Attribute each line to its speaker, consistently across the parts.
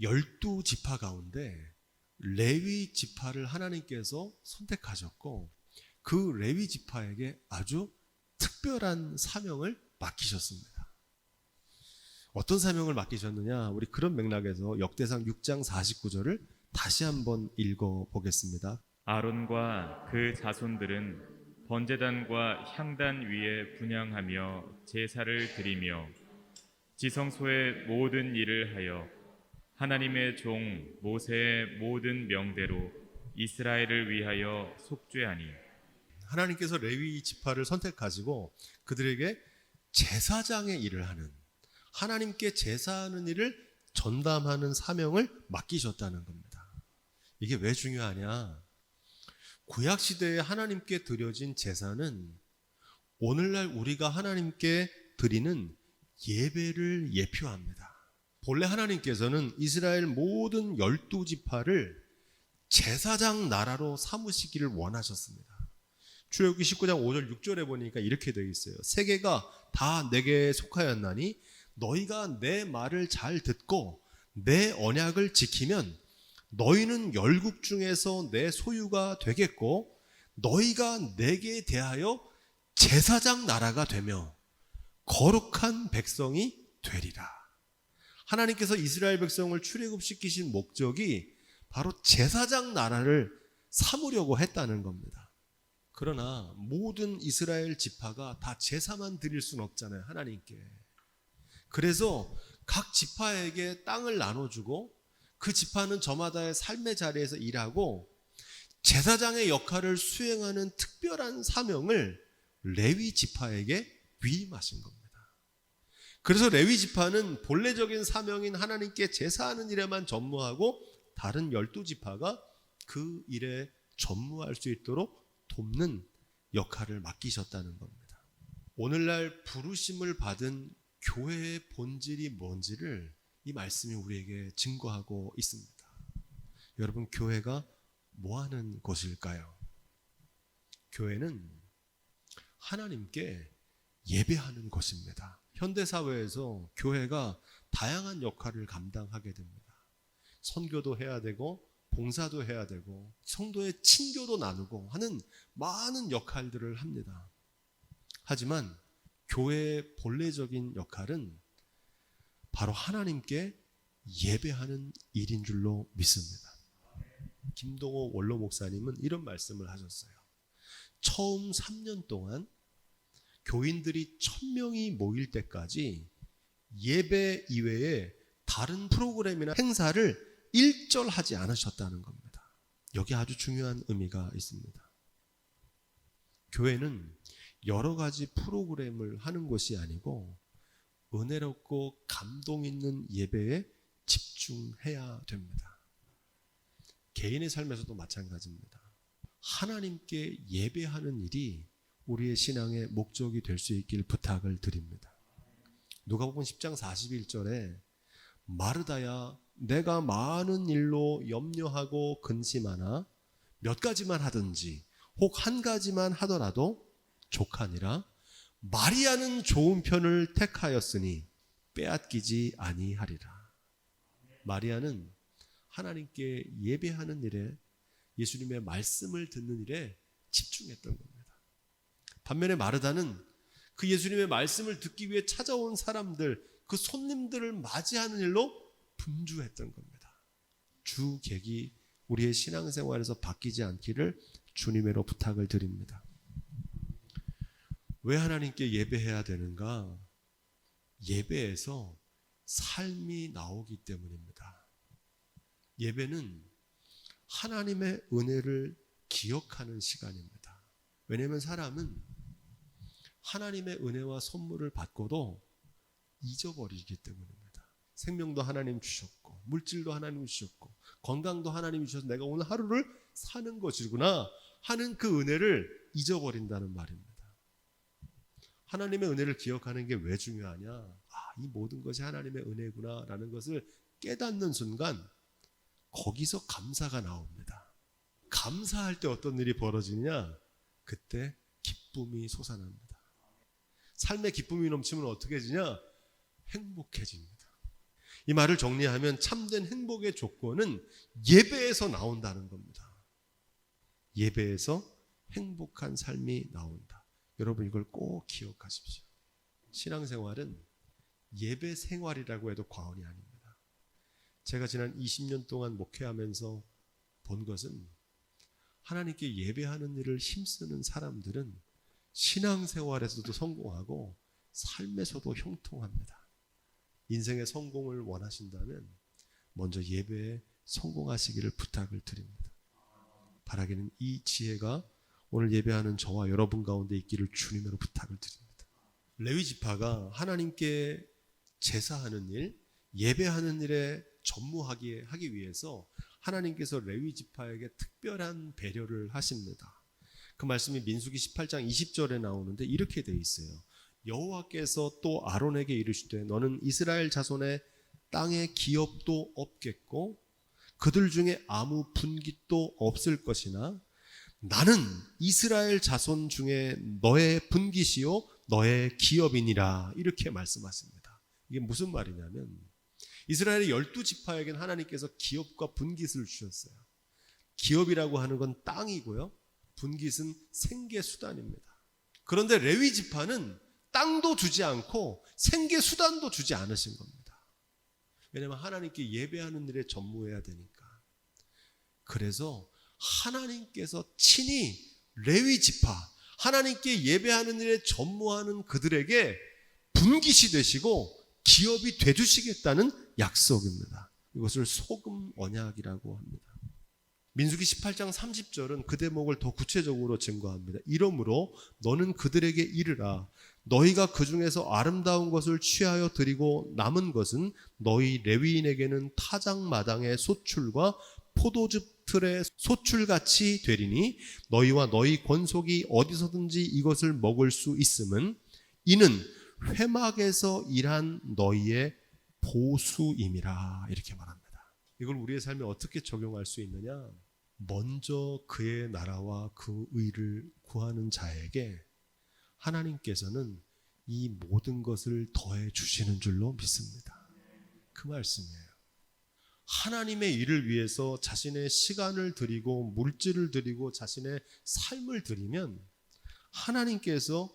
Speaker 1: 12지파 가운데 레위 지파를 하나님께서 선택하셨고 그 레위 지파에게 아주 특별한 사명을 맡기셨습니다. 어떤 사명을 맡기셨느냐? 우리 그런 맥락에서 역대상 6장 49절을 다시 한번 읽어보겠습니다.
Speaker 2: 아론과 그 자손들은 번제단과 향단 위에 분향하며 제사를 드리며 지성소의 모든 일을 하여 하나님의 종 모세의 모든 명대로 이스라엘을 위하여 속죄하니.
Speaker 1: 하나님께서 레위 지파를 선택하시고 그들에게 제사장의 일을 하는, 하나님께 제사하는 일을 전담하는 사명을 맡기셨다는 겁니다. 이게 왜 중요하냐? 구약시대에 하나님께 드려진 제사는 오늘날 우리가 하나님께 드리는 예배를 예표합니다. 본래 하나님께서는 이스라엘 모든 12지파를 제사장 나라로 삼으시기를 원하셨습니다. 출애굽기 19장 5절 6절에 보니까 이렇게 되어 있어요. 세계가 다 내게 속하였나니 너희가 내 말을 잘 듣고 내 언약을 지키면 너희는 열국 중에서 내 소유가 되겠고 너희가 내게 대하여 제사장 나라가 되며 거룩한 백성이 되리라. 하나님께서 이스라엘 백성을 출애굽시키신 목적이 바로 제사장 나라를 삼으려고 했다는 겁니다. 그러나 모든 이스라엘 지파가 다 제사만 드릴 수는 없잖아요, 하나님께. 그래서 각 지파에게 땅을 나눠주고 그 지파는 저마다의 삶의 자리에서 일하고 제사장의 역할을 수행하는 특별한 사명을 레위 지파에게 위임하신 겁니다. 그래서 레위 지파는 본래적인 사명인 하나님께 제사하는 일에만 전무하고 다른 12지파가 그 일에 전무할 수 있도록 돕는 역할을 맡기셨다는 겁니다. 오늘날 부르심을 받은 교회의 본질이 뭔지를 이 말씀이 우리에게 증거하고 있습니다. 여러분, 교회가 뭐 하는 곳일까요? 교회는 하나님께 예배하는 곳입니다. 현대사회에서 교회가 다양한 역할을 감당하게 됩니다. 선교도 해야 되고 봉사도 해야 되고 성도의 친교도 나누고 하는 많은 역할들을 합니다. 하지만 교회의 본래적인 역할은 바로 하나님께 예배하는 일인 줄로 믿습니다. 김동호 원로 목사님은 이런 말씀을 하셨어요. 처음 3년 동안 교인들이 1000명이 모일 때까지 예배 이외에 다른 프로그램이나 행사를 일절하지 않으셨다는 겁니다. 여기 아주 중요한 의미가 있습니다. 교회는 여러 가지 프로그램을 하는 것이 아니고 은혜롭고 감동 있는 예배에 집중해야 됩니다. 개인의 삶에서도 마찬가지입니다. 하나님께 예배하는 일이 우리의 신앙의 목적이 될 수 있길 부탁을 드립니다. 누가복음 10장 41절에 마르다야 내가 많은 일로 염려하고 근심하나 몇 가지만 하든지 혹 한 가지만 하더라도 족하니라. 마리아는 좋은 편을 택하였으니 빼앗기지 아니하리라. 마리아는 하나님께 예배하는 일에, 예수님의 말씀을 듣는 일에 집중했던 겁니다. 반면에 마르다는 그 예수님의 말씀을 듣기 위해 찾아온 사람들, 그 손님들을 맞이하는 일로 분주했던 겁니다. 주객이 우리의 신앙생활에서 바뀌지 않기를 주님으로 부탁을 드립니다. 왜 하나님께 예배해야 되는가? 예배에서 삶이 나오기 때문입니다. 예배는 하나님의 은혜를 기억하는 시간입니다. 왜냐하면 사람은 하나님의 은혜와 선물을 받고도 잊어버리기 때문입니다. 생명도 하나님 주셨고 물질도 하나님 주셨고 건강도 하나님 주셔서 내가 오늘 하루를 사는 것이구나 하는 그 은혜를 잊어버린다는 말입니다. 하나님의 은혜를 기억하는 게 왜 중요하냐? 이 모든 것이 하나님의 은혜구나 라는 것을 깨닫는 순간 거기서 감사가 나옵니다. 감사할 때 어떤 일이 벌어지느냐? 그때 기쁨이 솟아납니다. 삶의 기쁨이 넘치면 어떻게 해지냐? 행복해집니다. 이 말을 정리하면 참된 행복의 조건은 예배에서 나온다는 겁니다. 예배에서 행복한 삶이 나온다. 여러분 이걸 꼭 기억하십시오. 신앙생활은 예배 생활이라고 해도 과언이 아닙니다. 제가 지난 20년 동안 목회하면서 본 것은 하나님께 예배하는 일을 힘쓰는 사람들은 신앙생활에서도 성공하고 삶에서도 형통합니다. 인생의 성공을 원하신다면 먼저 예배에 성공하시기를 부탁을 드립니다. 바라기는 이 지혜가 오늘 예배하는 저와 여러분 가운데 있기를 주님으로 부탁을 드립니다. 레위 지파가 하나님께 제사하는 일, 예배하는 일에 전무하기 위해서 하나님께서 레위 지파에게 특별한 배려를 하십니다. 그 말씀이 민수기 18장 20절에 나오는데 이렇게 돼 있어요. 여호와께서 또 아론에게 이르시되 너는 이스라엘 자손의 땅에 기업도 없겠고 그들 중에 아무 분깃도 없을 것이나 나는 이스라엘 자손 중에 너의 분깃이요 너의 기업이니라 이렇게 말씀하십니다. 이게 무슨 말이냐면 이스라엘의 12지파에게는 하나님께서 기업과 분깃을 주셨어요. 기업이라고 하는 건 땅이고요. 분깃은 생계수단입니다. 그런데 레위 지파는 땅도 주지 않고 생계수단도 주지 않으신 겁니다. 왜냐하면 하나님께 예배하는 일에 전무해야 되니까. 그래서 하나님께서 친히 레위 지파, 하나님께 예배하는 일에 전무하는 그들에게 분깃이 되시고 기업이 되주시겠다는 약속입니다. 이것을 소금 언약이라고 합니다. 민수기 18장 30절은 그 대목을 더 구체적으로 증거합니다. 이러므로 너는 그들에게 이르라. 너희가 그 중에서 아름다운 것을 취하여 드리고 남은 것은 너희 레위인에게는 타작마당의 소출과 포도즙 틀의 소출같이 되리니 너희와 너희 권속이 어디서든지 이것을 먹을 수 있음은 이는 회막에서 일한 너희의 보수임이라 이렇게 말합니다. 이걸 우리의 삶에 어떻게 적용할 수 있느냐? 먼저 그의 나라와 그 의를 구하는 자에게 하나님께서는 이 모든 것을 더해 주시는 줄로 믿습니다. 그 말씀이에요. 하나님의 일을 위해서 자신의 시간을 드리고 물질을 드리고 자신의 삶을 드리면 하나님께서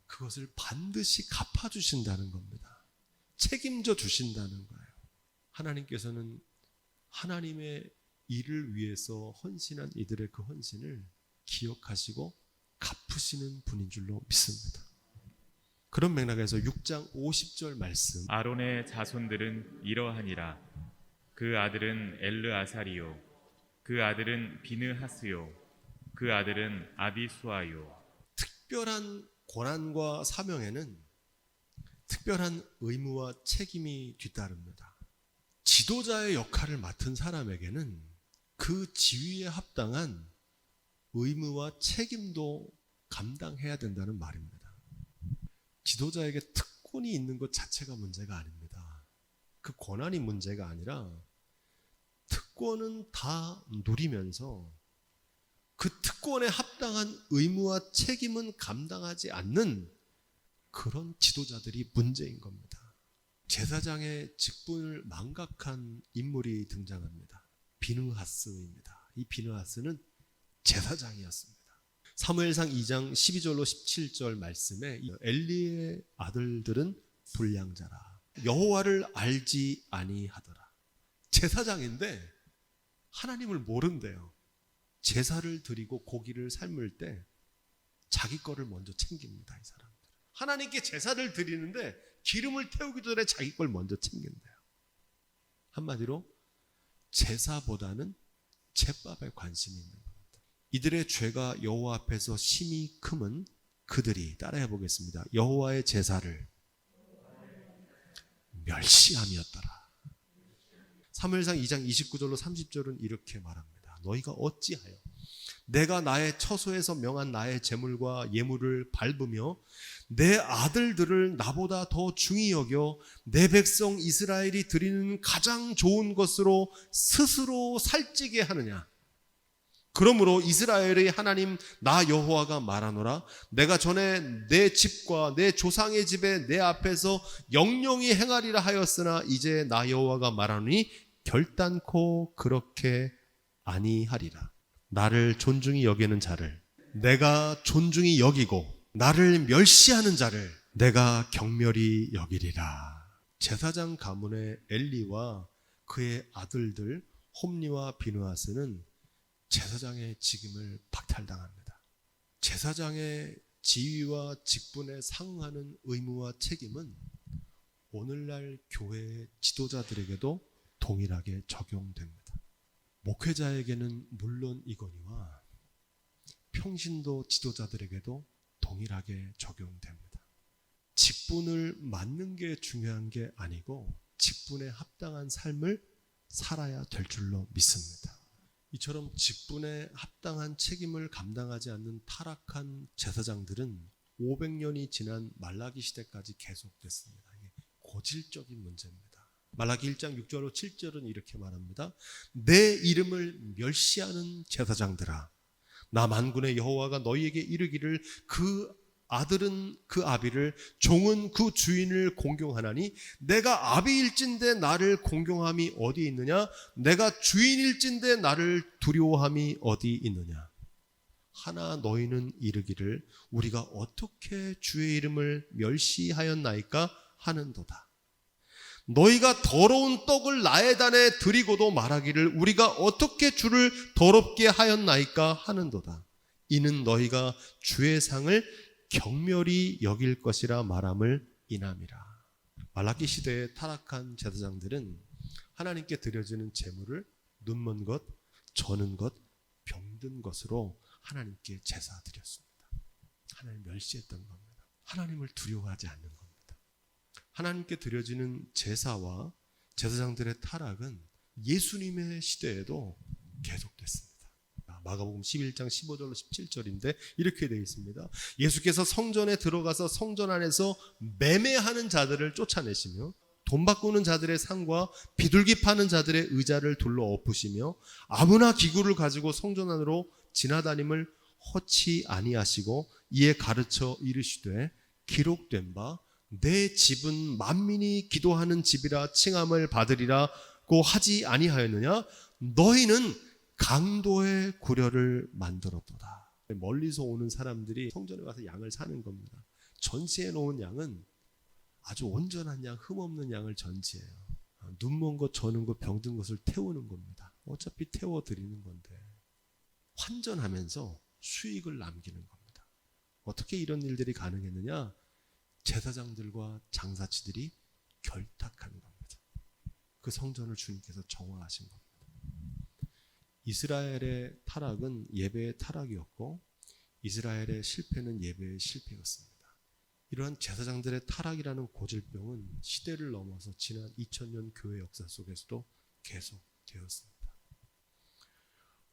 Speaker 1: 그것을 반드시 갚아주신다는 겁니다. 책임져 주신다는 거예요. 하나님께서는 하나님의 일을 위해서 헌신한 이들의 그 헌신을 기억하시고 갚으시는 분인 줄로 믿습니다. 그런 맥락에서 6장 50절 말씀
Speaker 2: 아론의 자손들은 이러하니라. 그 아들은 엘르아사리요 그 아들은 비느하스요 그 아들은 아비수아요.
Speaker 1: 특별한 고난과 사명에는 특별한 의무와 책임이 뒤따릅니다. 지도자의 역할을 맡은 사람에게는 그 지위에 합당한 의무와 책임도 감당해야 된다는 말입니다. 지도자에게 특권이 있는 것 자체가 문제가 아닙니다. 그 권한이 문제가 아니라 특권은 다 누리면서 그 특권에 합당한 의무와 책임은 감당하지 않는 그런 지도자들이 문제인 겁니다. 제사장의 직분을 망각한 인물이 등장합니다. 비느하스입니다. 이 비느하스는 제사장이었습니다. 사무엘상 2장 12절로 17절 말씀에 엘리의 아들들은 불량자라. 여호와를 알지 아니하더라. 제사장인데 하나님을 모른대요. 제사를 드리고 고기를 삶을 때 자기 거를 먼저 챙깁니다. 이 사람들. 하나님께 제사를 드리는데 기름을 태우기 전에 자기 걸 먼저 챙긴대요. 한마디로 제사보다는 제밥에 관심이 있는 겁니다. 이들의 죄가 여호와 앞에서 심히 크면 그들이 따라해 보겠습니다. 여호와의 제사를 멸시함이었더라. 사무엘상 2장 29절로 30절은 이렇게 말합니다. 너희가 어찌하여 내가 나의 처소에서 명한 나의 제물과 예물을 밟으며 내 아들들을 나보다 더 중히 여겨 내 백성 이스라엘이 드리는 가장 좋은 것으로 스스로 살찌게 하느냐. 그러므로 이스라엘의 하나님 나 여호와가 말하노라 내가 전에 내 집과 내 조상의 집에 내 앞에서 영영히 행하리라 하였으나 이제 나 여호와가 말하노니 결단코 그렇게 아니하리라. 나를 존중히 여기는 자를 내가 존중히 여기고 나를 멸시하는 자를 내가 경멸히 여기리라. 제사장 가문의 엘리와 그의 아들들 홈리와 비느하스는 제사장의 직임을 박탈당합니다. 제사장의 지위와 직분에 상응하는 의무와 책임은 오늘날 교회의 지도자들에게도 동일하게 적용됩니다. 목회자에게는 물론이거니와 평신도 지도자들에게도 동일하게 적용됩니다. 직분을 맡는 게 중요한 게 아니고 직분에 합당한 삶을 살아야 될 줄로 믿습니다. 이처럼 직분에 합당한 책임을 감당하지 않는 타락한 제사장들은 500년이 지난 말라기 시대까지 계속됐습니다. 이게 고질적인 문제입니다. 말라기 1장 6절로 7절은 이렇게 말합니다. 내 이름을 멸시하는 제사장들아 나 만군의 여호와가 너희에게 이르기를 그 아들은 그 아비를 종은 그 주인을 공경하나니 내가 아비일진대 나를 공경함이 어디 있느냐 내가 주인일진대 나를 두려워함이 어디 있느냐. 하나 너희는 이르기를 우리가 어떻게 주의 이름을 멸시하였나이까 하는도다. 너희가 더러운 떡을 나의 단에 드리고도 말하기를 우리가 어떻게 주를 더럽게 하였나이까 하는도다. 이는 너희가 주의 상을 경멸히 여길 것이라 말함을 인함이라. 말라기 시대의 타락한 제사장들은 하나님께 드려지는 제물을 눈먼 것, 저는 것, 병든 것으로 하나님께 제사 드렸습니다. 하나님 멸시했던 겁니다. 하나님을 두려워하지 않는 겁니다. 하나님께 드려지는 제사와 제사장들의 타락은 예수님의 시대에도 계속됐습니다. 마가복음 11장 15절로 17절인데 이렇게 되어 있습니다. 예수께서 성전에 들어가서 성전 안에서 매매하는 자들을 쫓아내시며 돈 바꾸는 자들의 상과 비둘기 파는 자들의 의자를 둘러 엎으시며 아무나 기구를 가지고 성전 안으로 지나다님을 허치 아니하시고 이에 가르쳐 이르시되 기록된 바 내 집은 만민이 기도하는 집이라 칭함을 받으리라고 하지 아니하였느냐. 너희는 강도의 구려를 만들었도다. 멀리서 오는 사람들이 성전에 와서 양을 사는 겁니다. 전시해 놓은 양은 아주 온전한 양, 흠없는 양을 전시해요. 눈먼 것, 저는 것, 병든 것을 태우는 겁니다. 어차피 태워드리는 건데 환전하면서 수익을 남기는 겁니다. 어떻게 이런 일들이 가능했느냐? 제사장들과 장사치들이 결탁한 겁니다. 그 성전을 주님께서 정화하신 겁니다. 이스라엘의 타락은 예배의 타락이었고 이스라엘의 실패는 예배의 실패였습니다. 이러한 제사장들의 타락이라는 고질병은 시대를 넘어서 지난 2000년 교회 역사 속에서도 계속되었습니다.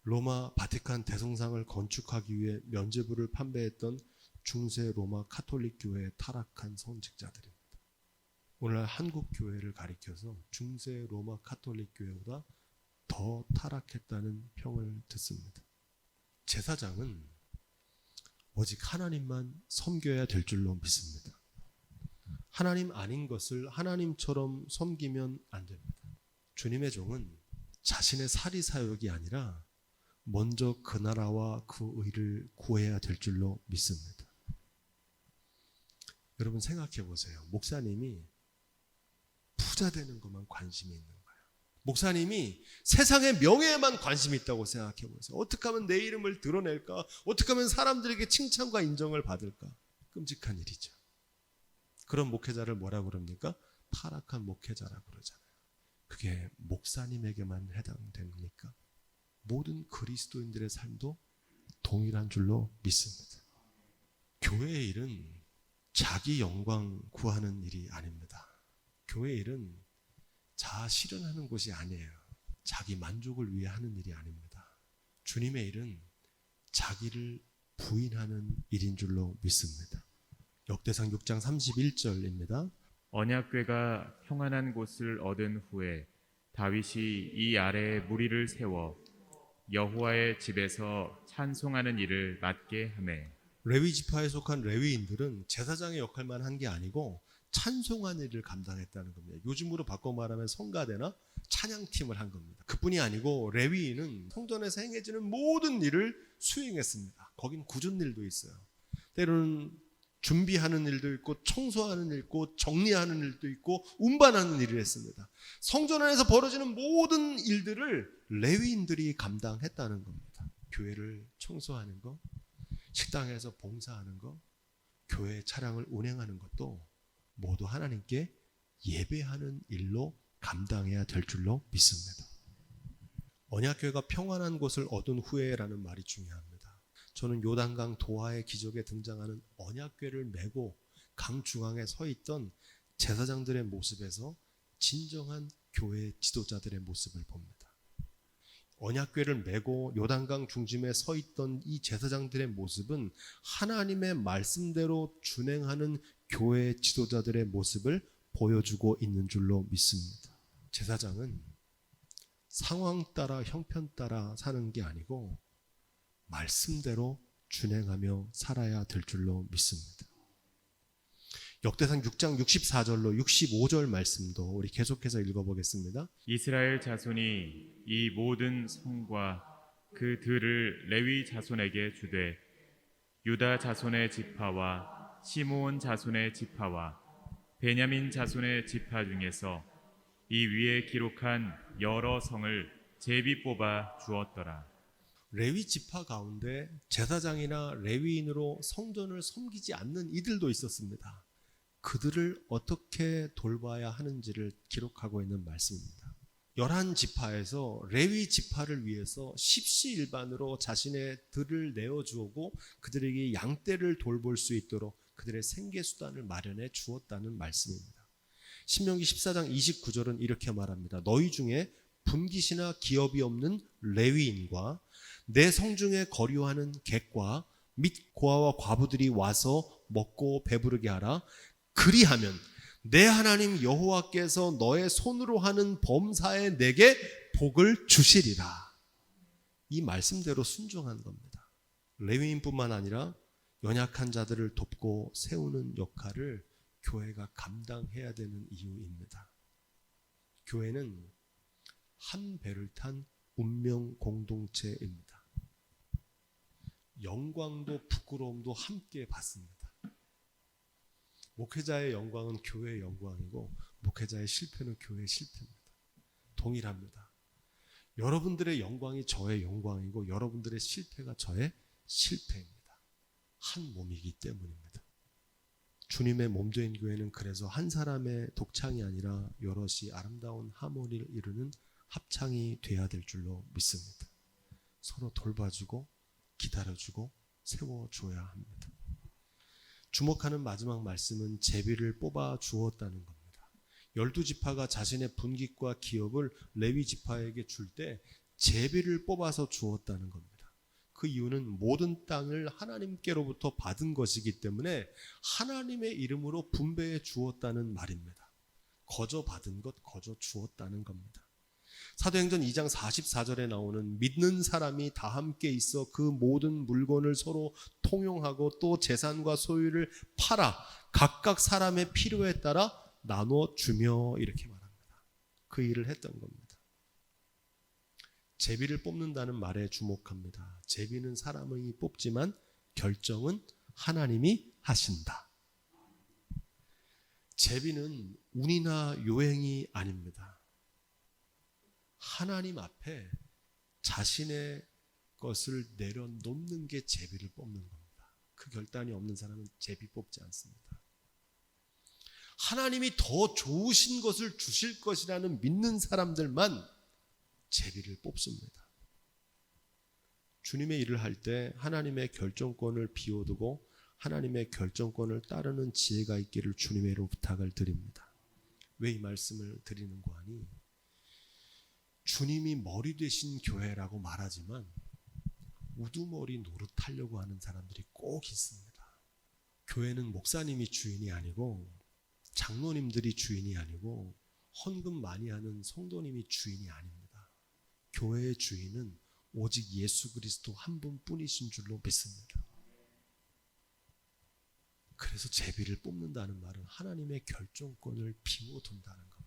Speaker 1: 로마 바티칸 대성상을 건축하기 위해 면죄부를 판매했던 중세 로마 카톨릭 교회의 타락한 선직자들입니다. 오늘날 한국 교회를 가리켜서 중세 로마 카톨릭 교회보다 더 타락했다는 평을 듣습니다. 제사장은 오직 하나님만 섬겨야 될 줄로 믿습니다. 하나님 아닌 것을 하나님처럼 섬기면 안 됩니다. 주님의 종은 자신의 사리사욕이 아니라 먼저 그 나라와 그 의를 구해야 될 줄로 믿습니다. 여러분 생각해 보세요. 목사님이 부자 되는 것만 관심이 있는 거예요. 목사님이 세상의 명예에만 관심이 있다고 생각해 보세요. 어떻게 하면 내 이름을 드러낼까? 어떻게 하면 사람들에게 칭찬과 인정을 받을까? 끔찍한 일이죠. 그런 목회자를 뭐라고 그럽니까? 타락한 목회자라고 그러잖아요. 그게 목사님에게만 해당됩니까? 모든 그리스도인들의 삶도 동일한 줄로 믿습니다. 교회의 일은 자기 영광 구하는 일이 아닙니다. 교회의 일은 자아 실현하는 곳이 아니에요. 자기 만족을 위해 하는 일이 아닙니다. 주님의 일은 자기를 부인하는 일인 줄로 믿습니다. 역대상 6장 31절입니다.
Speaker 2: 언약궤가 평안한 곳을 얻은 후에 다윗이 이 아래에 무리를 세워 여호와의 집에서 찬송하는 일을 맡게 하매
Speaker 1: 레위 지파에 속한 레위인들은 제사장의 역할만 한 게 아니고 찬송하는 일을 감당했다는 겁니다. 요즘으로 바꿔 말하면 성가대나 찬양팀을 한 겁니다. 그뿐이 아니고 레위인은 성전에서 행해지는 모든 일을 수행했습니다. 거긴 굳은 일도 있어요. 때로는 준비하는 일도 있고 청소하는 일도 있고 정리하는 일도 있고 운반하는 일을 했습니다. 성전 안에서 벌어지는 모든 일들을 레위인들이 감당했다는 겁니다. 교회를 청소하는 거, 식당에서 봉사하는 거, 교회 차량을 운행하는 것도 모두 하나님께 예배하는 일로 감당해야 될 줄로 믿습니다. 언약교회가 평안한 곳을 얻은 후에라는 말이 중요합니다. 저는 요단강 도하의 기적에 등장하는 언약궤를 메고 강 중앙에 서 있던 제사장들의 모습에서 진정한 교회 지도자들의 모습을 봅니다. 언약궤를 메고 요단강 중심에 서 있던 이 제사장들의 모습은 하나님의 말씀대로 준행하는 교회 지도자들의 모습을 보여주고 있는 줄로 믿습니다. 제사장은 상황 따라 형편 따라 사는 게 아니고 말씀대로 준행하며 살아야 될 줄로 믿습니다. 역대상 6장 64절로 65절 말씀도 우리 계속해서 읽어보겠습니다.
Speaker 2: 이스라엘 자손이 이 모든 성과 그 들을 레위 자손에게 주되 유다 자손의 지파와 시므온 자손의 지파와 베냐민 자손의 지파 중에서 이 위에 기록한 여러 성을 제비 뽑아 주었더라.
Speaker 1: 레위 지파 가운데 제사장이나 레위인으로 성전을 섬기지 않는 이들도 있었습니다. 그들을 어떻게 돌봐야 하는지를 기록하고 있는 말씀입니다. 11지파에서 레위 지파를 위해서 십시일반으로 자신의 들을 내어주었고 그들에게 양떼를 돌볼 수 있도록 그들의 생계수단을 마련해 주었다는 말씀입니다. 신명기 14장 29절은 이렇게 말합니다. 너희 중에 분깃이나 기업이 없는 레위인과 내 성중에 거류하는 객과 및 고아와 과부들이 와서 먹고 배부르게 하라. 그리하면 내 하나님 여호와께서 너의 손으로 하는 범사에 내게 복을 주시리라. 이 말씀대로 순종한 겁니다. 레위인뿐만 아니라 연약한 자들을 돕고 세우는 역할을 교회가 감당해야 되는 이유입니다. 교회는 한 배를 탄 운명 공동체입니다. 영광도 부끄러움도 함께 받습니다. 목회자의 영광은 교회의 영광이고 목회자의 실패는 교회의 실패입니다. 동일합니다. 여러분들의 영광이 저의 영광이고 여러분들의 실패가 저의 실패입니다. 한 몸이기 때문입니다. 주님의 몸된 교회는 그래서 한 사람의 독창이 아니라 여럿이 아름다운 하모니를 이루는 합창이 돼야 될 줄로 믿습니다. 서로 돌봐주고 기다려주고 세워줘야 합니다. 주목하는 마지막 말씀은 제비를 뽑아 주었다는 겁니다. 12지파가 자신의 분깃과 기업을 레위 지파에게 줄 때 제비를 뽑아서 주었다는 겁니다. 그 이유는 모든 땅을 하나님께로부터 받은 것이기 때문에 하나님의 이름으로 분배해 주었다는 말입니다. 거저 받은 것, 거저 주었다는 겁니다. 사도행전 2장 44절에 나오는 믿는 사람이 다 함께 있어 그 모든 물건을 서로 통용하고 또 재산과 소유를 팔아 각각 사람의 필요에 따라 나눠 주며 이렇게 말합니다. 그 일을 했던 겁니다. 제비를 뽑는다는 말에 주목합니다. 제비는 사람이 뽑지만 결정은 하나님이 하신다. 제비는 운이나 요행이 아닙니다. 하나님 앞에 자신의 것을 내려놓는 게 제비를 뽑는 겁니다. 그 결단이 없는 사람은 제비 뽑지 않습니다. 하나님이 더 좋으신 것을 주실 것이라는 믿는 사람들만 제비를 뽑습니다. 주님의 일을 할 때 하나님의 결정권을 비워두고 하나님의 결정권을 따르는 지혜가 있기를 주님의 이름으로 부탁을 드립니다. 왜 이 말씀을 드리는가 하니 주님이 머리 되신 교회라고 말하지만 우두머리 노릇하려고 하는 사람들이 꼭 있습니다. 교회는 목사님이 주인이 아니고 장로님들이 주인이 아니고 헌금 많이 하는 성도님이 주인이 아닙니다. 교회의 주인은 오직 예수 그리스도 한 분뿐이신 줄로 믿습니다. 그래서 제비를 뽑는다는 말은 하나님의 결정권을 비워둔다는 겁니다.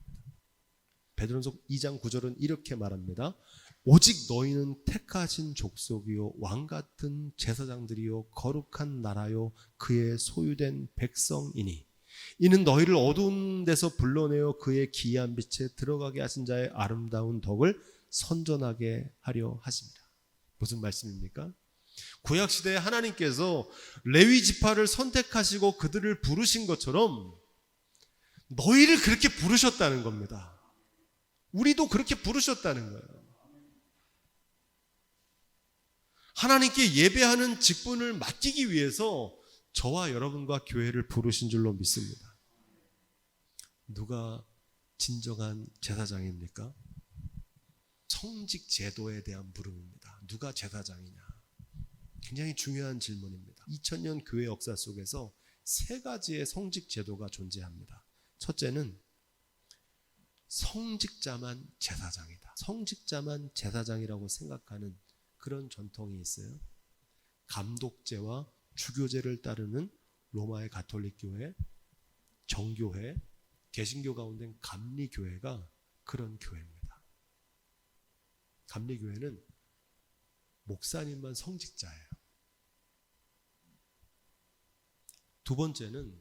Speaker 1: 베드로전서 2장 9절은 이렇게 말합니다. 오직 너희는 택하신 족속이요 왕같은 제사장들이요 거룩한 나라요 그의 소유된 백성이니 이는 너희를 어두운 데서 불러내어 그의 기이한 빛에 들어가게 하신 자의 아름다운 덕을 선전하게 하려 하십니다. 무슨 말씀입니까? 구약시대에 하나님께서 레위 지파를 선택하시고 그들을 부르신 것처럼 너희를 그렇게 부르셨다는 겁니다. 우리도 그렇게 부르셨다는 거예요. 하나님께 예배하는 직분을 맡기기 위해서 저와 여러분과 교회를 부르신 줄로 믿습니다. 누가 진정한 제사장입니까? 성직 제도에 대한 부름입니다. 누가 제사장이냐? 굉장히 중요한 질문입니다. 2000년 교회 역사 속에서 세 가지의 성직 제도가 존재합니다. 첫째는 성직자만 제사장이다. 성직자만 제사장이라고 생각하는 그런 전통이 있어요. 감독제와 주교제를 따르는 로마의 가톨릭 교회, 정교회, 개신교 가운데 감리교회가 그런 교회입니다. 감리교회는 목사님만 성직자예요. 두 번째는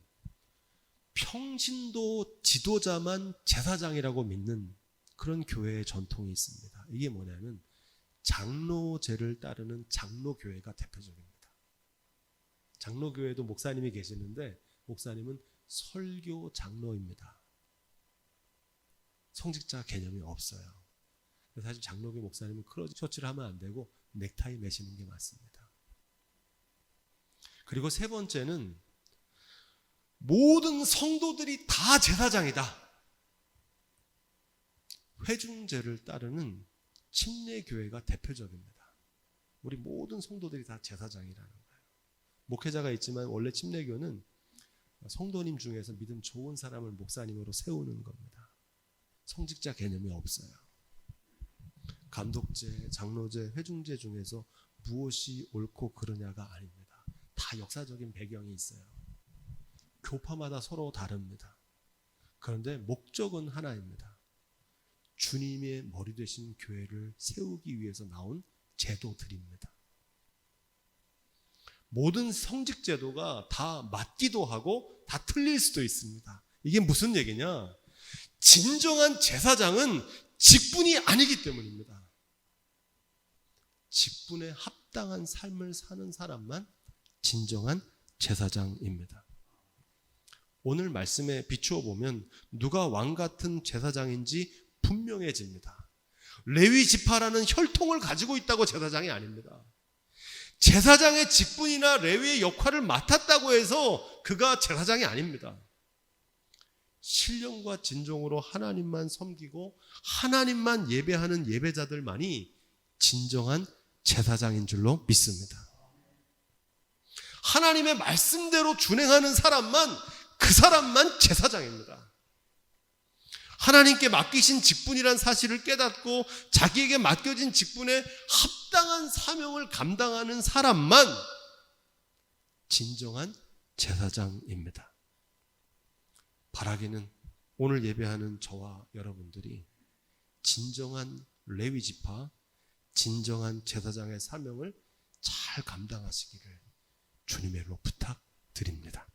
Speaker 1: 평신도 지도자만 제사장이라고 믿는 그런 교회의 전통이 있습니다. 이게 뭐냐면 장로제를 따르는 장로교회가 대표적입니다. 장로교회도 목사님이 계시는데 목사님은 설교 장로입니다. 성직자 개념이 없어요. 그래서 사실 장로교 목사님은 크로즈 셔츠를 하면 안 되고 넥타이 매시는 게 맞습니다. 그리고 세 번째는 모든 성도들이 다 제사장이다. 회중제를 따르는 침례교회가 대표적입니다. 우리 모든 성도들이 다 제사장이라는 거예요. 목회자가 있지만 원래 침례교는 성도님 중에서 믿음 좋은 사람을 목사님으로 세우는 겁니다. 성직자 개념이 없어요. 감독제, 장로제, 회중제 중에서 무엇이 옳고 그르냐가 아닙니다. 다 역사적인 배경이 있어요. 교파마다 서로 다릅니다. 그런데 목적은 하나입니다. 주님의 머리 되신 교회를 세우기 위해서 나온 제도들입니다. 모든 성직 제도가 다 맞기도 하고 다 틀릴 수도 있습니다. 이게 무슨 얘기냐? 진정한 제사장은 직분이 아니기 때문입니다. 직분에 합당한 삶을 사는 사람만 진정한 제사장입니다. 오늘 말씀에 비추어 보면 누가 왕 같은 제사장인지 분명해집니다. 레위 지파라는 혈통을 가지고 있다고 제사장이 아닙니다. 제사장의 직분이나 레위의 역할을 맡았다고 해서 그가 제사장이 아닙니다. 신령과 진정으로 하나님만 섬기고 하나님만 예배하는 예배자들만이 진정한 제사장인 줄로 믿습니다. 하나님의 말씀대로 준행하는 사람만, 그 사람만 제사장입니다. 하나님께 맡기신 직분이란 사실을 깨닫고 자기에게 맡겨진 직분에 합당한 사명을 감당하는 사람만 진정한 제사장입니다. 바라기는 오늘 예배하는 저와 여러분들이 진정한 레위 지파, 진정한 제사장의 사명을 잘 감당하시기를 주님의로 부탁드립니다.